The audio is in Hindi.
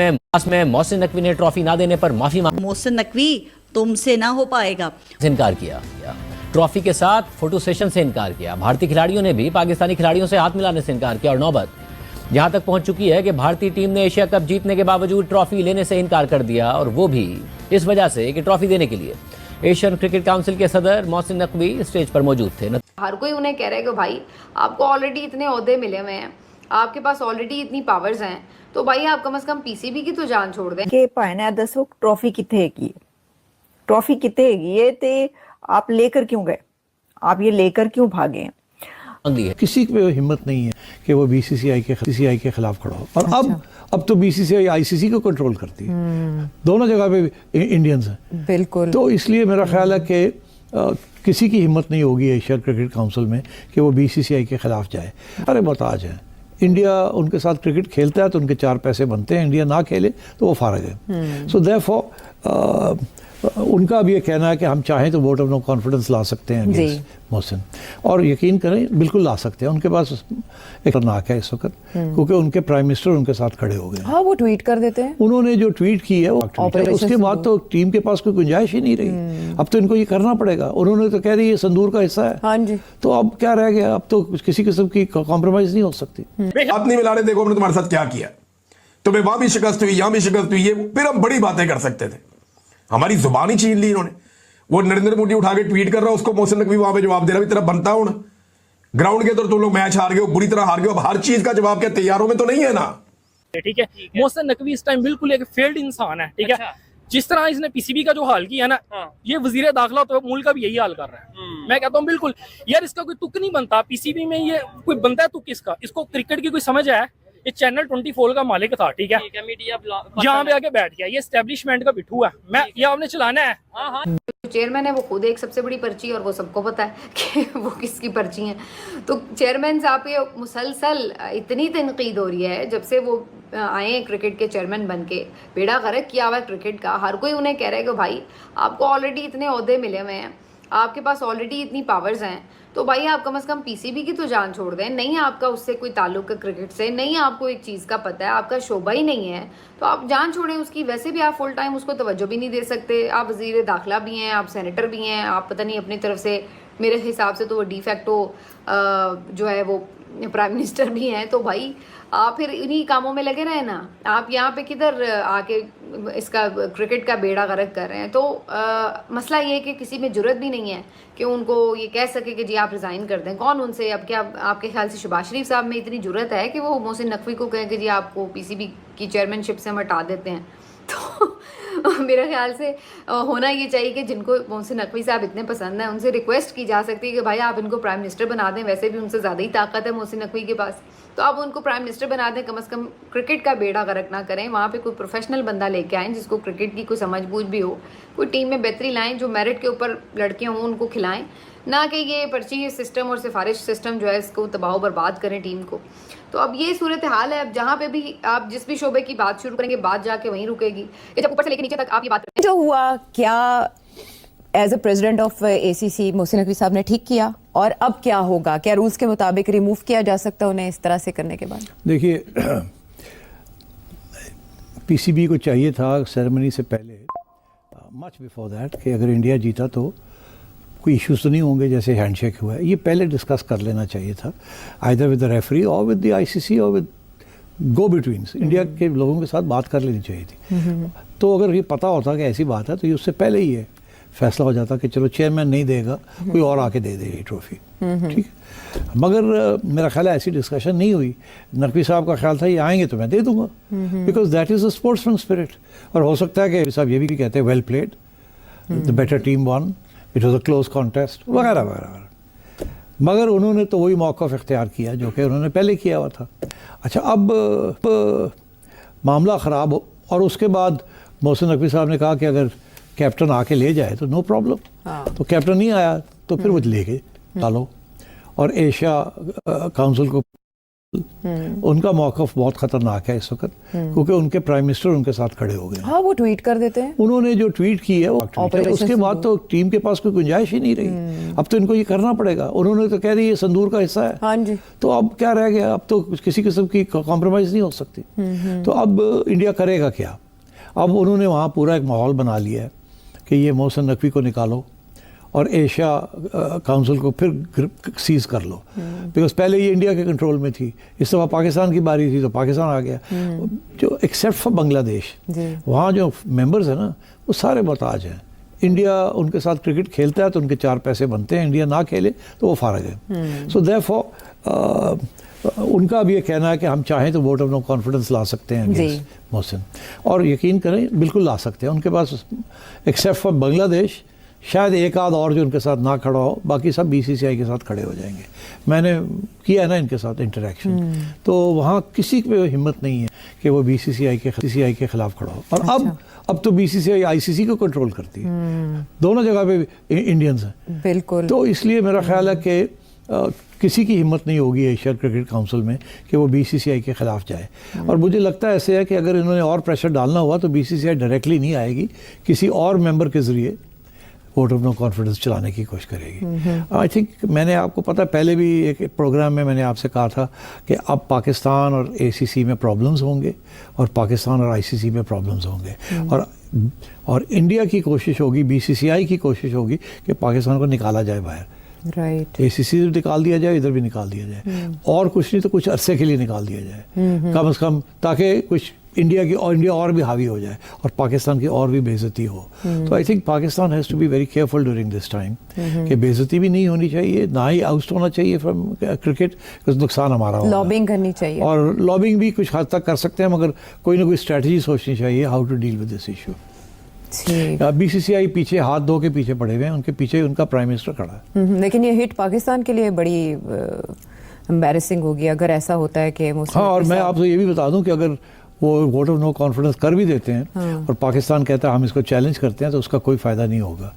में मोहसिन नकवी ने ट्रॉफी ना देने पर माफी मांगी, मोहसिन नकवी तुमसे ना हो पाएगा, इनकार किया। ट्रॉफी के साथ फोटो सेशन से इनकार किया। भारतीय खिलाड़ियों ने भी पाकिस्तानी खिलाड़ियों से हाथ मिलाने से इनकार किया और नौबत यहां तक पहुंच चुकी है कि भारतीय टीम ने एशिया कप जीतने के बावजूद ट्रॉफी लेने से इनकार कर दिया, और वो भी इस वजह से कि ट्रॉफी देने के लिए एशियन क्रिकेट काउंसिल के सदर मोहसिन नकवी स्टेज पर मौजूद थे। हर कोई उन्हें कह रहा है कि भाई आपको ऑलरेडी इतने ओहदे मिले हुए हैं, आपके पास ऑलरेडी इतनी पावर्स हैं, तो भाई आप कम से कम पीसीबी की तो जान छोड़ दें कि भाई दसो ट्रॉफी कितने हैगी, ट्रॉफी कितने हैगी ये ते आप लेकर क्यों गए, आप ये लेकर क्यों भागे? किसी पे हिम्मत नहीं है कि वो बीसीसीआई के खिलाफ खड़ा हो। और अब तो बीसीसीआई आईसीसी को कंट्रोल करती है, दोनों जगह पे इंडियंस हैं। बिल्कुल। तो इसलिए मेरा ख्याल है कि किसी की हिम्मत नहीं होगी एशिया क्रिकेट काउंसिल में कि वो बीसीसीआई के खिलाफ जाए। अरे मोहताज हैं, इंडिया उनके साथ क्रिकेट खेलता है तो उनके 4 पैसे बनते हैं, इंडिया ना खेले तो वो फारग है। सो देयरफॉर उनका भी ये कहना है कि हम चाहें तो वोट ऑफ नो कॉन्फिडेंस ला सकते हैं अगेंस्ट मोहसिन, और यकीन करें बिल्कुल ला सकते हैं। उनके पास एक खतरनाक है इस वक्त, क्योंकि उनके प्राइम मिनिस्टर उनके साथ खड़े हो गए। हाँ, वो ट्वीट कर देते हैं। उन्होंने जो ट्वीट की है वो उसके बाद तो टीम के पास कोई गुंजाइश ही नहीं रही। अब तो इनको ये करना पड़ेगा। उन्होंने तो कह दी ये संदूर का हिस्सा है। हाँ जी। तो अब क्या रह गया? अब तो किसी किस्म की कॉम्प्रोमाइज नहीं हो सकती। हाथ नहीं मिला रहे, देखो हमने तुम्हारे साथ क्या किया, तुम्हें वहां भी शिकस्त हुई, यहां भी शिकस्त हुई, ये फिर हम बड़ी बातें कर सकते थे। हमारी जुबान ही छीन ली इन्होंने। वो नरेंद्र मोदी उठा के ट्वीट कर रहा है, उसको मोहसिन नकवी वहां पे जवाब दे रहा है, तेरा बनता हूं ग्राउंड के तो तुम लोग मैच हार गए हो, बुरी तरह हार गए हो, अब हर चीज का जवाब क्या तैयारों में तो नहीं है ना? ठीक है, मोहसिन नकवी इस टाइम बिल्कुल एक फेल्ड इंसान है। ठीक है, जिस तरह इसने पीसीबी का जो हाल किया ना, ये वजीर दाखिला तो मुल्क का भी यही हाल कर रहा है। मैं कहता हूँ बिल्कुल यार, इसका कोई तुक नहीं बनता पीसीबी में, ये कोई बनता है तुक इसका? इसको क्रिकेट की कोई समझ है? ये चैनल 24 का मालिक था। ठीक है, मीडिया यहाँ पे आके बैठ गया, ये एस्टेब्लिशमेंट का बिठू है, मैं ये आपने चलाना है। हाँ। चेयरमैन है वो खुद एक सबसे बड़ी पर्ची, और वो सबको पता है कि वो किसकी पर्ची है। तो चेयरमैन साहब पे मुसलसल इतनी तनकीद हो रही है जब से वो आए हैं क्रिकेट के चेयरमैन बन के। बेड़ा गर्क किया हुआ है क्रिकेट का। हर कोई उन्हें कह रहा है कि भाई आपको ऑलरेडी इतने ओहदे मिले हुए हैं, आपके पास ऑलरेडी इतनी पावर्स हैं, तो भाई आप कम से कम पीसीबी की तो जान छोड़ दें। नहीं आपका उससे कोई ताल्लुक है क्रिकेट से, नहीं आपको एक चीज़ का पता है, आपका शोबा ही नहीं है, तो आप जान छोड़ें उसकी। वैसे भी आप फुल टाइम उसको तवज्जो भी नहीं दे सकते। आप वज़ीर दाखिला भी हैं, आप सेनेटर भी हैं, आप पता नहीं अपनी तरफ से, मेरे हिसाब से तो वो डिफैक्टो जो है वो प्राइम मिनिस्टर भी हैं। तो भाई आप फिर इन्हीं कामों में लगे रहे ना। आप यहाँ पे किधर आके इसका क्रिकेट का बेड़ा गर्क कर रहे हैं। तो मसला ये है कि किसी में जुर्रत भी नहीं है कि उनको ये कह सके कि जी आप रिज़ाइन कर दें। कौन उनसे, अब क्या आपके ख्याल से शहबाज शरीफ साहब में इतनी जुर्रत है कि वो मोहसिन नकवी को कहें कि जी आपको पीसीबी की चेयरमैनशिप से हम हटा देते हैं? तो मेरे ख्याल से होना ये चाहिए कि जिनको मोहसिन नकवी साहब इतने पसंद हैं उनसे रिक्वेस्ट की जा सकती है कि भाई आप इनको प्राइम मिनिस्टर बना दें। वैसे भी उनसे ज़्यादा ही ताकत है मोहसिन नकवी के पास, तो आप उनको प्राइम मिनिस्टर बना दें। कम से कम क्रिकेट का बेड़ा गर्क ना करें, वहाँ पे कोई प्रोफेशनल बंदा लेके आएँ जिसको क्रिकेट की कोई समझ बूझ भी हो, कोई टीम में बेहतरी लाएँ, जो मेरिट के ऊपर लड़के हों उनको खिलाएँ, ना कि ये पर्ची सिस्टम और सिफारिश सिस्टम जो है इसको तबाह बर्बाद करें टीम को। तो अब ये सूरत हाल है। अब जहाँ पे भी आप जिस भी शोबे की बात शुरू करेंगे, बात जाके वहीं रुकेगी। ये जब ऊपर से लेकर नीचे तक आप ये बात जो हुआ, क्या as a president of ACC Mohsin Naqvi साहब ने ठीक किया, और अब क्या होगा? क्या रूल्स के मुताबिक रिमूव किया जा सकता है उन्हें इस तरह से करने के बाद? देखिए, पीसीबी को चाहिए था सेरेमनी से पहले, मच बिफोर दैट, कि अगर इंडिया जीता तो कोई इश्यूज तो नहीं होंगे जैसे हैंडशेक हुआ है, ये पहले डिस्कस कर लेना चाहिए था, आइदर विद द रेफरी और विद द आईसीसी और विद गो बिटवीन्स। इंडिया के लोगों के साथ बात कर लेनी चाहिए थी। तो अगर ये पता होता कि ऐसी बात है तो ये उससे पहले ही ये फैसला हो जाता कि चलो चेयरमैन नहीं देगा, कोई और आके दे दे ये ट्रॉफी। ठीक है, मगर मेरा ख्याल है ऐसी डिस्कशन नहीं हुई। नकवी साहब का ख्याल था ये आएंगे तो मैं दे दूंगा, because that is a sportsman spirit. और हो सकता है कि साहब ये भी कहते हैं well played, the better team one, it was a close contest वगैरह वगैरह। मगर उन्होंने तो वही मौक़िफ़ इख्तियार किया जो कि उन्होंने पहले किया हुआ था। अच्छा, अब मामला ख़राब हो, और उसके बाद मोहसिन नकवी साहब ने कहा कि अगर कैप्टन आके ले जाए तो नो प्रॉब्लम। तो कैप्टन नहीं आया तो फिर वो लेके डालो, और एशिया काउंसिल को उनका मौक़िफ़ बहुत ख़तरनाक है इस वक्त, क्योंकि उनके प्राइम मिनिस्टर उनके साथ खड़े हो गए। हाँ, वो ट्वीट कर देते हैं। उन्होंने जो ट्वीट की है वो ऑपरेशन उसके बाद तो टीम के पास कोई गुंजाइश ही नहीं रही। अब तो इनको ये करना पड़ेगा। उन्होंने तो कह दी ये संदूर का हिस्सा है। हाँ जी। तो अब क्या रह गया? अब तो किसी किस्म की कॉम्प्रोमाइज़ नहीं हो सकती। तो अब इंडिया करेगा क्या? अब उन्होंने वहाँ पूरा एक माहौल बना लिया है कि ये मोहसिन नकवी को निकालो और एशिया काउंसिल को फिर सीज कर लो, बिकॉज पहले ये इंडिया के कंट्रोल में थी। इस दफ़ा पाकिस्तान की बारी थी तो पाकिस्तान आ गया। जो एक्सेप्ट फॉर बांग्लादेश, वहाँ जो मेंबर्स हैं ना वो सारे मोहताज हैं। इंडिया उनके साथ क्रिकेट खेलता है तो उनके 4 पैसे बनते हैं, इंडिया ना खेले तो वो फारग है। सो देयरफॉर उनका भी ये कहना है कि हम चाहें तो वोट ऑफ नो कॉन्फिडेंस ला सकते हैं अगेंस्ट मोहसिन, और यकीन करें बिल्कुल ला सकते हैं। उनके पास एक्सेप्ट फॉर बांग्लादेश शायद एक आध और जो उनके साथ ना खड़ा हो, बाकी सब बीसीसीआई के साथ खड़े हो जाएंगे। मैंने किया है ना इनके साथ इंटरेक्शन, तो वहाँ किसी पे हिम्मत नहीं है कि वो बीसीसीआई के खिलाफ खड़ा हो। और अब तो बीसीसीआई आईसीसी को कंट्रोल करती है, दोनों जगह पे इंडियंस हैं। बिल्कुल। तो इसलिए मेरा ख्याल है कि किसी की हिम्मत नहीं होगी एशिया क्रिकेट काउंसिल में कि वो बीसीसीआई के खिलाफ जाए। और मुझे लगता है ऐसे है कि अगर इन्होंने और प्रेशर डालना हुआ तो बीसीसीआई डायरेक्टली नहीं आएगी, किसी और मेंबर के ज़रिए वोट ऑफ नो कॉन्फिडेंस चलाने की कोशिश करेगी। आई थिंक मैंने आपको पता है, पहले भी एक प्रोग्राम में मैंने आपसे कहा था कि अब पाकिस्तान और एसीसी में प्रॉब्लम्स होंगे और पाकिस्तान और आईसीसी में प्रॉब्लम्स होंगे, और इंडिया की कोशिश होगी, बीसीसीआई की कोशिश होगी कि पाकिस्तान को निकाला जाए बाहर। राइट। एसीसी से निकाल दिया जाए, इधर भी निकाल दिया जाए, और कुछ नहीं तो कुछ अरसे के लिए निकाल दिया जाए कम से कम, ताकि कुछ इंडिया और भी हावी हो जाए और पाकिस्तान की और भी बेइज्जती हो। तो I think Pakistan has to be very careful during this time कि बेइज्जती भी नहीं होनी चाहिए, ना ही आउट होना चाहिए फ्रॉम क्रिकेट, कुछ नुकसान हमारा होगा। लॉबिंग करनी चाहिए, और लॉबिंग भी कुछ हद तक कर सकते हैं, मगर कोई ना कोई स्ट्रेटजी सोचनी चाहिए how to deal with this issue. BCCI पीछे हाथ धो के पीछे पड़े हुए हैं, उनके पीछे उनका प्राइम मिनिस्टर खड़ा है। लेकिन ये हिट पाकिस्तान के लिए बड़ी एम्बैरेसिंग होगी अगर ऐसा होता है कि हाँ, और मैं आपसे ये भी बता दूं कि अगर वो वोट ऑफ नो कॉन्फिडेंस कर भी देते हैं और पाकिस्तान कहता है हम इसको चैलेंज करते हैं, तो उसका कोई फ़ायदा नहीं होगा।